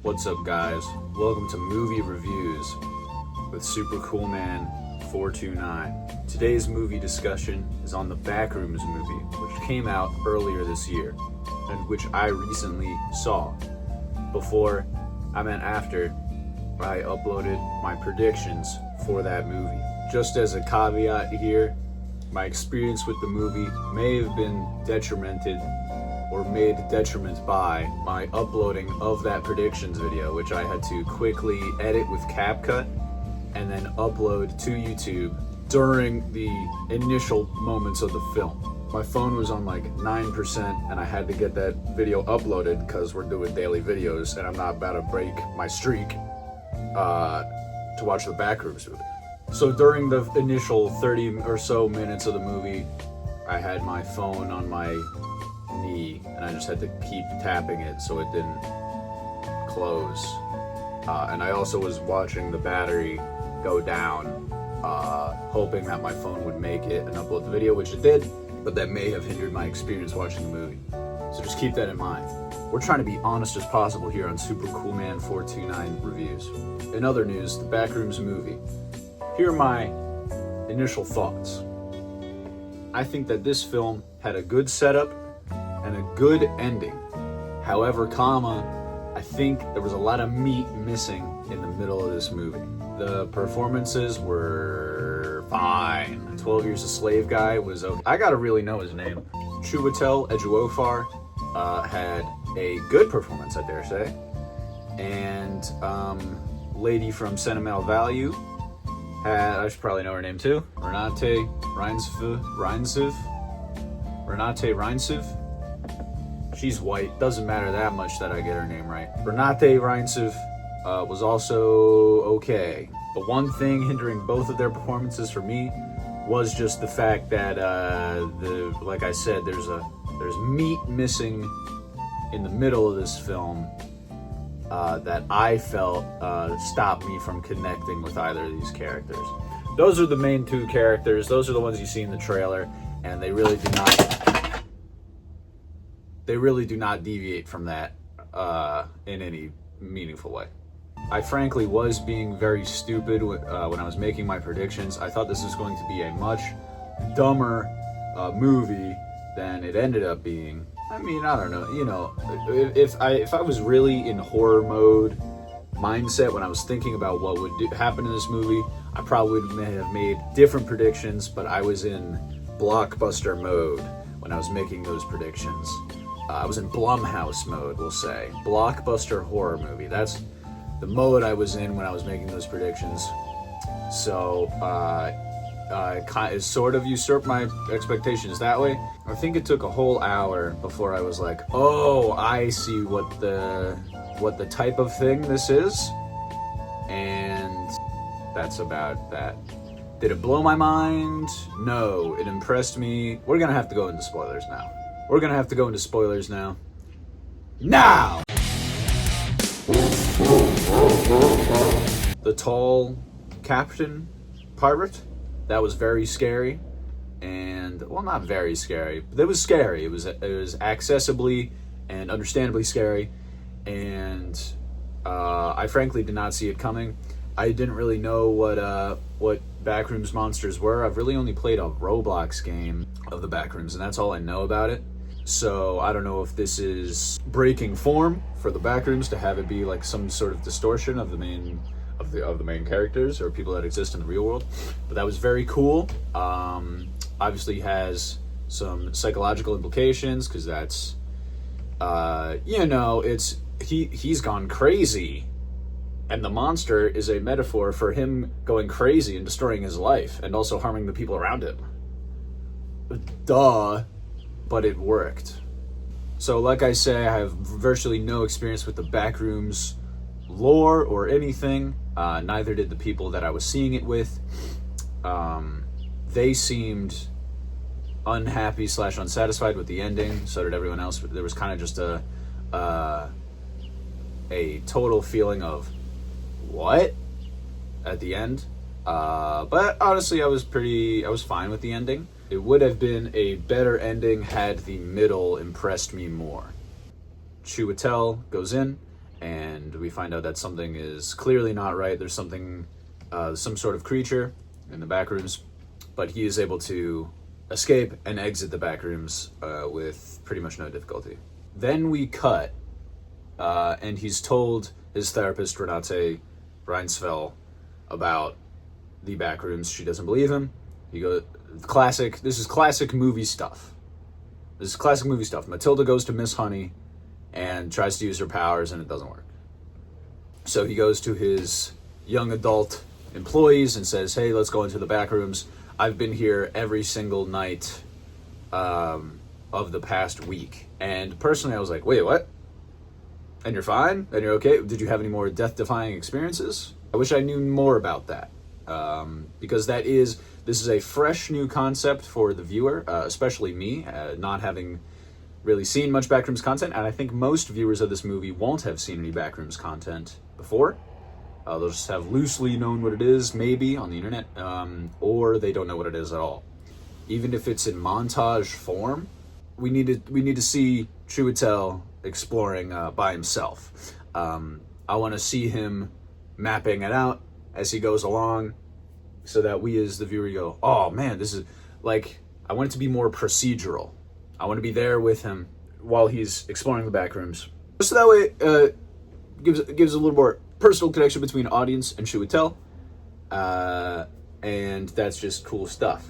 What's up, guys? Welcome to Movie Reviews with supercoolman429. Today's movie discussion is on the Backrooms movie, which came out earlier this year, and which I recently saw. After I uploaded my predictions for that movie. Just as a caveat here, my experience with the movie may have been detrimented or made detriment by my uploading of that predictions video, which I had to quickly edit with CapCut and then upload to YouTube during the initial moments of the film. My phone was on like 9% and I had to get that video uploaded because we're doing daily videos and I'm not about to break my streak to watch the Backrooms movie. So during the initial 30 or so minutes of the movie, I had my phone on my knee and I just had to keep tapping it so it didn't close. And I also was watching the battery go down, hoping that my phone would make it and upload the video, which it did, but that may have hindered my experience watching the movie. So just keep that in mind. We're trying to be honest as possible here on supercoolman429 reviews. In other news, the Backrooms movie. Here are my initial thoughts. I think that this film had a good setup and a good ending. However, I think there was a lot of meat missing in the middle of this movie. The performances were fine. 12 Years a Slave guy was okay. I gotta really know his name. Chiwetel Ejiofor had a good performance, I dare say. And lady from Sentimental Value had, I should probably know her name too, Renate Reinsve. She's white, doesn't matter that much that I get her name right. Renate Reinsve was also okay. But one thing hindering both of their performances for me was just the fact that, like I said, there's meat missing in the middle of this film that I felt stopped me from connecting with either of these characters. Those are the main two characters. Those are the ones you see in the trailer, and they really do not deviate from that in any meaningful way. I frankly was being very stupid when I was making my predictions. I thought this was going to be a much dumber movie than it ended up being. I mean, I don't know, you know, if I was really in horror mode mindset when I was thinking about what would happen in this movie, I probably may have made different predictions, but I was in blockbuster mode when I was making those predictions. I was in Blumhouse mode, we'll say. Blockbuster horror movie. That's the mode I was in when I was making those predictions. So, it sort of usurped my expectations that way. I think it took a whole hour before I was like, oh, I see what the type of thing this is. And that's about that. Did it blow my mind? No, it impressed me. We're gonna have to go into spoilers now. Now! The tall captain pirate, that was very scary. And, well, not very scary, but it was scary. It was accessibly and understandably scary. And I frankly did not see it coming. I didn't really know what Backrooms monsters were. I've really only played a Roblox game of the Backrooms, and that's all I know about it. So I don't know if this is breaking form for the Backrooms to have it be like some sort of distortion of the main characters or people that exist in the real world. But that was very cool. Obviously has some psychological implications because that's he's gone crazy. And the monster is a metaphor for him going crazy and destroying his life and also harming the people around him. Duh, but it worked. So like I say, I have virtually no experience with the Backrooms lore or anything. Neither did the people that I was seeing it with. They seemed unhappy / unsatisfied with the ending. So did everyone else. There was kind of just a total feeling of what at the end. But honestly, I was fine with the ending. It would have been a better ending had the middle impressed me more. Chiwetel goes in and we find out that something is clearly not right. There's something, some sort of creature in the back rooms, but he is able to escape and exit the back rooms with pretty much no difficulty. Then we cut, and he's told his therapist, Renate Reinsfeld, about the back rooms. She doesn't believe him. He goes, this is classic movie stuff. This is classic movie stuff. Matilda goes to Miss Honey and tries to use her powers, and it doesn't work. So he goes to his young adult employees and says, hey, let's go into the back rooms. I've been here every single night of the past week. And personally, I was like, wait, what? And you're fine? And you're okay? Did you have any more death-defying experiences? I wish I knew more about that. Because this is a fresh new concept for the viewer, especially me, not having really seen much Backrooms content. And I think most viewers of this movie won't have seen any Backrooms content before. They'll just have loosely known what it is, maybe, on the internet, or they don't know what it is at all. Even if it's in montage form, we need to see Chiwetel exploring by himself. I want to see him mapping it out as he goes along, so that we as the viewer go, oh man, this is like, I want it to be more procedural. I want to be there with him while he's exploring the back rooms. So that way, gives a little more personal connection between audience and Chiwetel, and that's just cool stuff.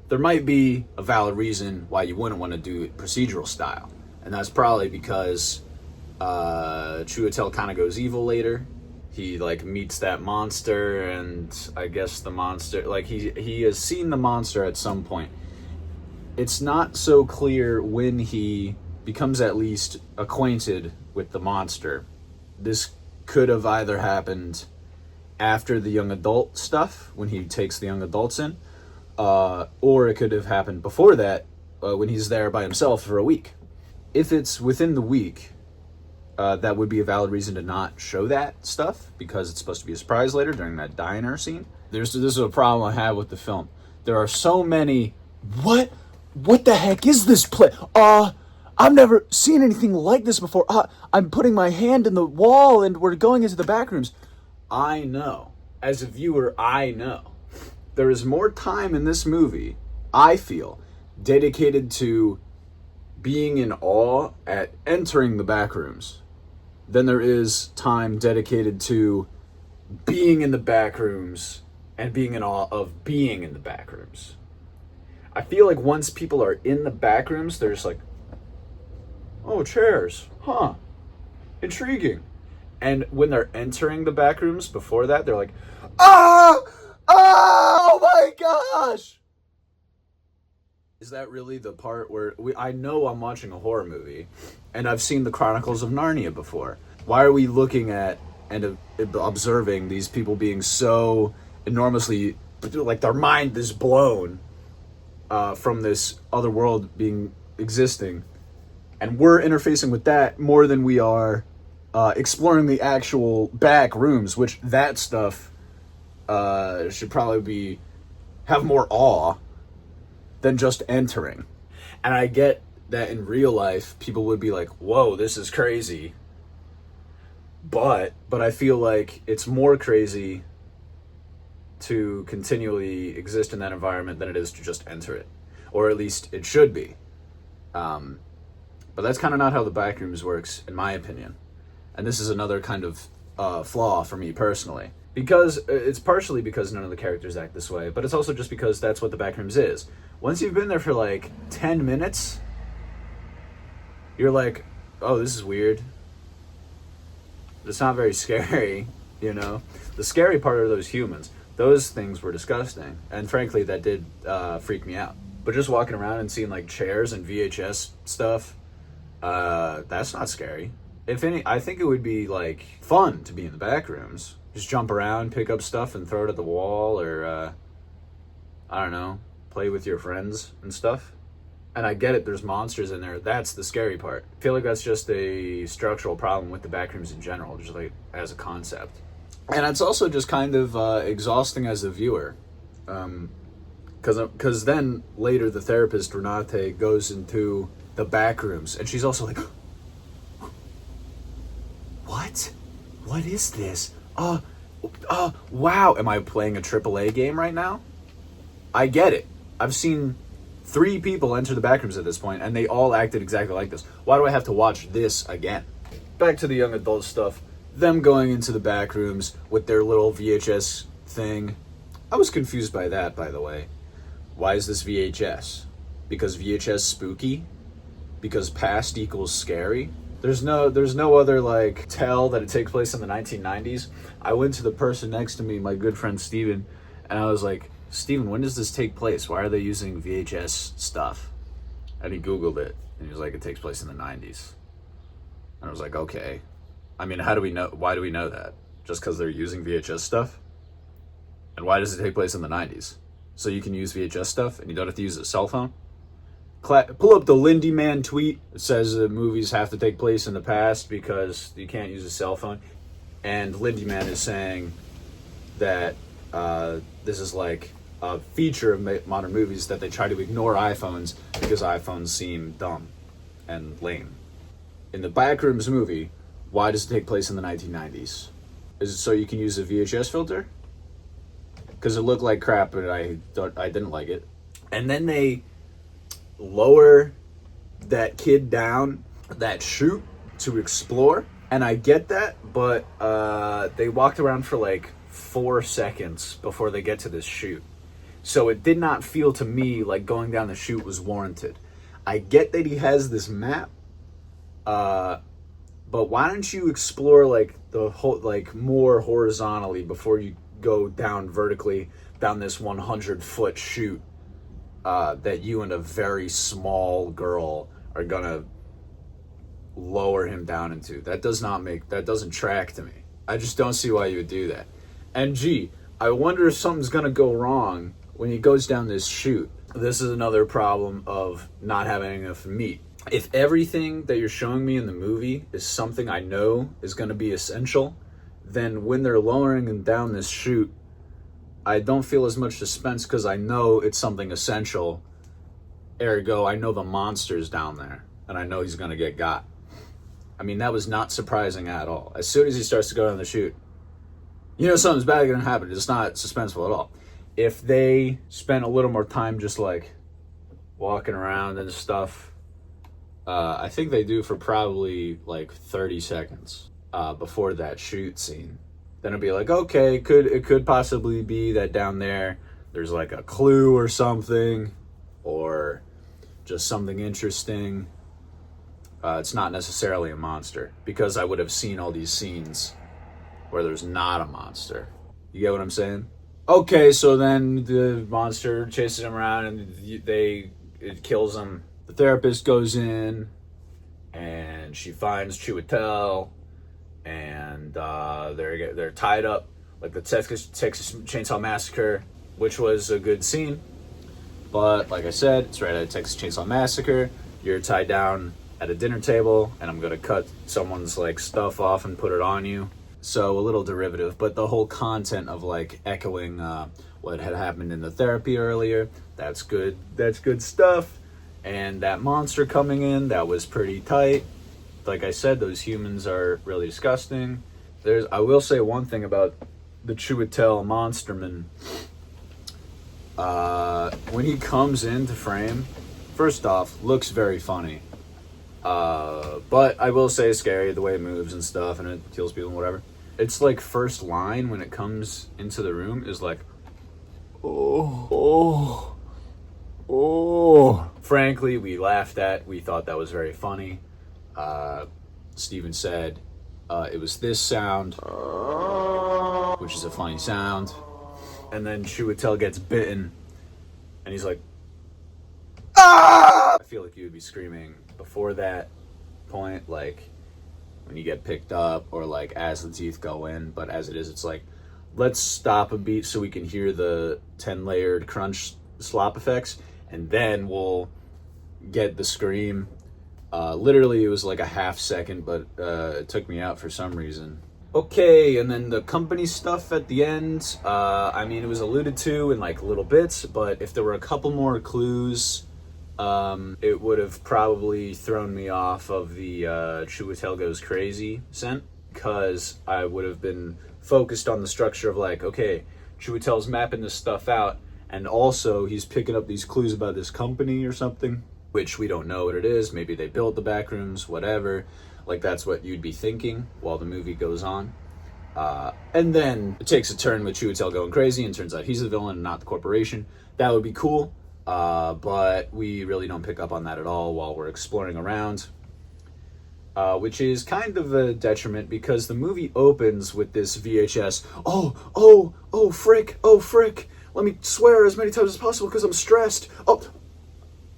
There might be a valid reason why you wouldn't want to do it procedural style, and that's probably because Chiwetel kind of goes evil later. He like meets that monster, and I guess the monster, like he has seen the monster at some point. It's not so clear when he becomes at least acquainted with the monster. This could have either happened after the young adult stuff, when he takes the young adults in, or it could have happened before that, when he's there by himself for a week. If it's within the week, that would be a valid reason to not show that stuff, because it's supposed to be a surprise later during that diner scene. This is a problem I have with the film. There are so many, what the heck is this play? I've never seen anything like this before. I'm putting my hand in the wall and we're going into the back rooms. I know. As a viewer, I know. There is more time in this movie, I feel, dedicated to being in awe at entering the back rooms than there is time dedicated to being in the back rooms and being in awe of being in the back rooms. I feel like once people are in the back rooms, they're just like, oh, chairs, huh, intriguing. And when they're entering the back rooms before that, they're like, oh my gosh! Is that really the part where I know I'm watching a horror movie, and I've seen the Chronicles of Narnia before. Why are we looking at and observing these people being so enormously, like their mind is blown from this other world existing, and we're interfacing with that more than we are exploring the actual back rooms, which that stuff should probably have more awe than just entering. And I get that in real life, people would be like, whoa, this is crazy. But I feel like it's more crazy to continually exist in that environment than it is to just enter it. Or at least it should be. But that's kind of not how the Backrooms works, in my opinion. And this is another kind of flaw for me personally. Because it's partially because none of the characters act this way, but it's also just because that's what the Backrooms is. Once you've been there for like 10 minutes, you're like, oh, this is weird. It's not very scary, you know? The scary part are those humans. Those things were disgusting. And frankly, that did freak me out. But just walking around and seeing like chairs and VHS stuff, that's not scary. If any, I think it would be like fun to be in the Backrooms. Just jump around, pick up stuff and throw it at the wall, or I don't know, play with your friends and stuff. And I get it, there's monsters in there. That's the scary part. I feel like that's just a structural problem with the Backrooms in general, just like as a concept. And it's also just kind of exhausting as a viewer. Because then later the therapist, Renate, goes into the Backrooms, and she's also like, what? what is this? Wow. Am I playing a AAA game right now? I get it. I've seen 3 people enter the Backrooms at this point, and they all acted exactly like this. Why do I have to watch this again? Back to the young adult stuff. Them going into the Backrooms with their little VHS thing. I was confused by that, by the way. Why is this VHS? Because VHS spooky? Because past equals scary? There's no other like tell that it takes place in the 1990s. I went to the person next to me, my good friend Steven, and I was like, Steven, when does this take place? Why are they using VHS stuff? And he Googled it, and he was like, it takes place in the 90s. And I was like, okay. I mean, how do we know? Why do we know that? Just because they're using VHS stuff? And why does it take place in the 90s? So you can use VHS stuff and you don't have to use a cell phone? Pull up the Lindy Man tweet. It says that movies have to take place in the past because you can't use a cell phone. And Lindy Man is saying that this is like a feature of modern movies, that they try to ignore iPhones because iPhones seem dumb and lame. In the Backrooms movie, why does it take place in the 1990s? Is it so you can use a VHS filter? Because it looked like crap, and I didn't like it. And then they lower that kid down that chute to explore, and I get that, but they walked around for like 4 seconds before they get to this chute. So it did not feel to me like going down the chute was warranted. I get that he has this map, but why don't you explore like the whole, like more horizontally before you go down vertically down this 100-foot chute that you and a very small girl are gonna lower him down into? That doesn't track to me. I just don't see why you would do that. And gee, I wonder if something's gonna go wrong when he goes down this chute. This is another problem of not having enough meat. If everything that you're showing me in the movie is something I know is going to be essential, then when they're lowering him down this chute, I don't feel as much suspense because I know it's something essential. Ergo, I know the monster's down there, and I know he's going to get got. I mean, that was not surprising at all. As soon as he starts to go down the chute, you know something's bad going to happen. It's not suspenseful at all. If they spent a little more time just like walking around and stuff, I think they do for probably like 30 seconds before that shoot scene. Then it'd be like, okay, it could possibly be that down there's like a clue or something, or just something interesting. It's not necessarily a monster, because I would have seen all these scenes where there's not a monster. You get what I'm saying? Okay, so then the monster chases him around and it kills him. The therapist goes in, and she finds Chiwetel, and they're tied up like the Texas Chainsaw Massacre, which was a good scene. But like I said, it's right out of Texas Chainsaw Massacre. You're tied down at a dinner table, and I'm gonna cut someone's like stuff off and put it on you. So a little derivative, but the whole content of like echoing what had happened in the therapy earlier, that's good. That's good stuff. And that monster coming in, that was pretty tight. Like I said, those humans are really disgusting. I will say one thing about the Chiwetel Monsterman. When he comes into frame, first off, looks very funny. But I will say scary, the way it moves and stuff, and it kills people and whatever. It's like first line when it comes into the room is like, oh. Frankly, we laughed at. We thought that was very funny. Steven said it was this sound, which is a funny sound. And then Chiwetel gets bitten, and he's like, ah! I feel like you would be screaming before that point, like when you get picked up, or like as the teeth go in. But as it is, it's like, let's stop a beat so we can hear the 10-layered crunch slop effects, and then we'll get the scream. Literally, it was like a half second, but it took me out for some reason. Okay, and then the company stuff at the end. I mean, it was alluded to in like little bits, but if there were a couple more clues, it would have probably thrown me off of the Chiwetel Goes Crazy scent. because I would have been focused on the structure of like, okay, Chiwetel's mapping this stuff out, and also he's picking up these clues about this company or something, which we don't know what it is. Maybe they built the Backrooms, whatever. Like, that's what you'd be thinking while the movie goes on. And then it takes a turn with Chiwetel going crazy, and turns out he's the villain and not the corporation. That would be cool, but we really don't pick up on that at all while we're exploring around. Which is kind of a detriment, because the movie opens with this VHS, oh, frick, let me swear as many times as possible because I'm stressed. Oh,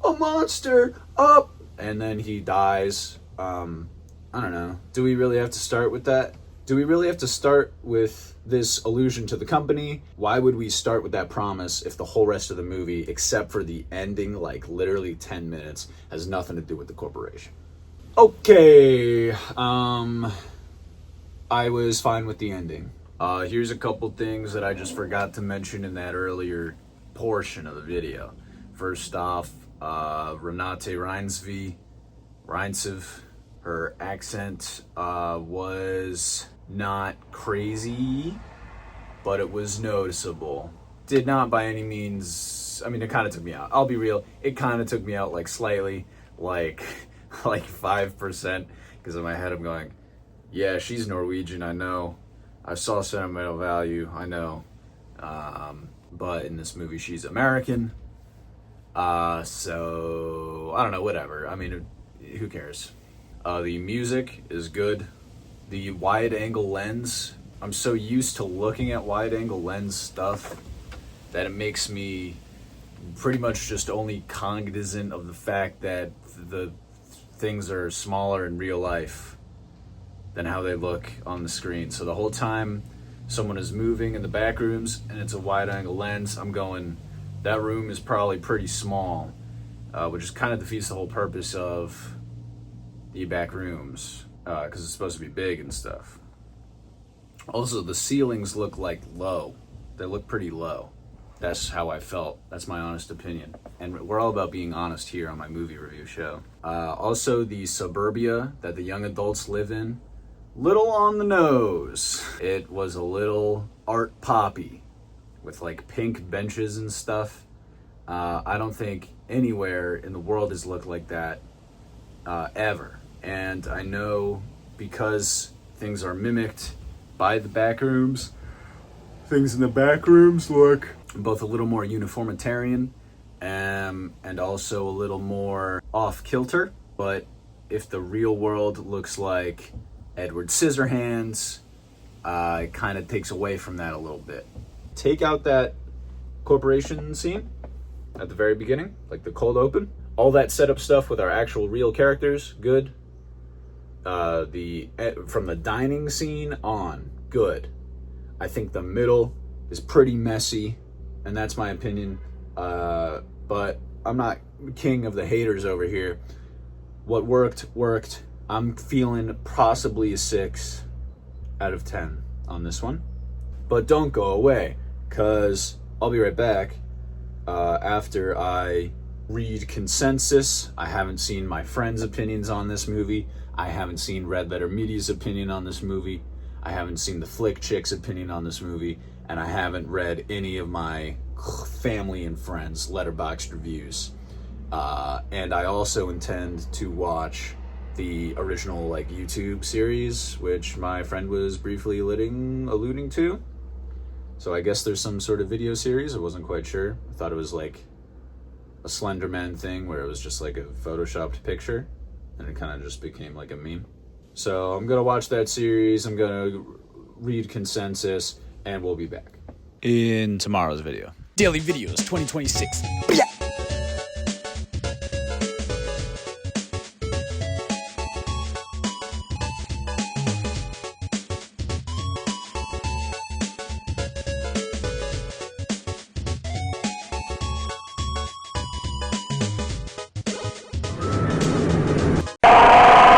a monster, up! And then he dies. I don't know. Do we really have to start with that? Do we really have to start with this allusion to the company? Why would we start with that promise if the whole rest of the movie, except for the ending, like literally 10 minutes, has nothing to do with the corporation? Okay, I was fine with the ending. Here's a couple things that I just forgot to mention in that earlier portion of the video. First off, Renate Reinsve, her accent was not crazy, but it was noticeable. Did not by any means, I mean, it kind of took me out. I'll be real, it kind of took me out, like slightly, like 5%, because in my head I'm going, yeah, she's Norwegian, I know. I saw sentimental value, I know. But in this movie, she's American. So, I don't know, whatever. I mean, who cares? The music is good. The wide-angle lens, I'm so used to looking at wide-angle lens stuff that it makes me pretty much just only cognizant of the fact that the things are smaller in real life than how they look on the screen. So the whole time someone is moving in the back rooms and it's a wide-angle lens, I'm going, that room is probably pretty small, which kind of defeats the whole purpose of the back rooms, because it's supposed to be big and stuff. Also, the ceilings look like low. They look pretty low. That's how I felt. That's my honest opinion. And we're all about being honest here on my movie review show. Also, the suburbia that the young adults live in, little on the nose. It was a little art poppy with like pink benches and stuff. I don't think anywhere in the world has looked like that ever. And I know because things are mimicked by the back rooms, things in the back rooms look both a little more uniformitarian and also a little more off kilter. But if the real world looks like Edward Scissorhands, it kind of takes away from that a little bit. Take out that corporation scene at the very beginning, like the cold open. All that setup stuff with our actual real characters, good. From the dining scene on, good. I think the middle is pretty messy, and that's my opinion. But I'm not king of the haters over here. What worked. I'm feeling possibly a 6 out of 10 on this one. But don't go away, because I'll be right back after I read consensus. I haven't seen my friends' opinions on this movie. I haven't seen Red Letter Media's opinion on this movie. I haven't seen the Flick Chick's opinion on this movie. And I haven't read any of my family and friends' letterboxd reviews. And I also intend to watch the original YouTube series, which my friend was briefly alluding to. So I guess there's some sort of video series. I wasn't quite sure. I thought it was like a Slender Man thing where it was just like a photoshopped picture and it kind of just became like a meme. So I'm gonna watch that series, I'm gonna read consensus, and we'll be back in tomorrow's video. Daily Videos 2026.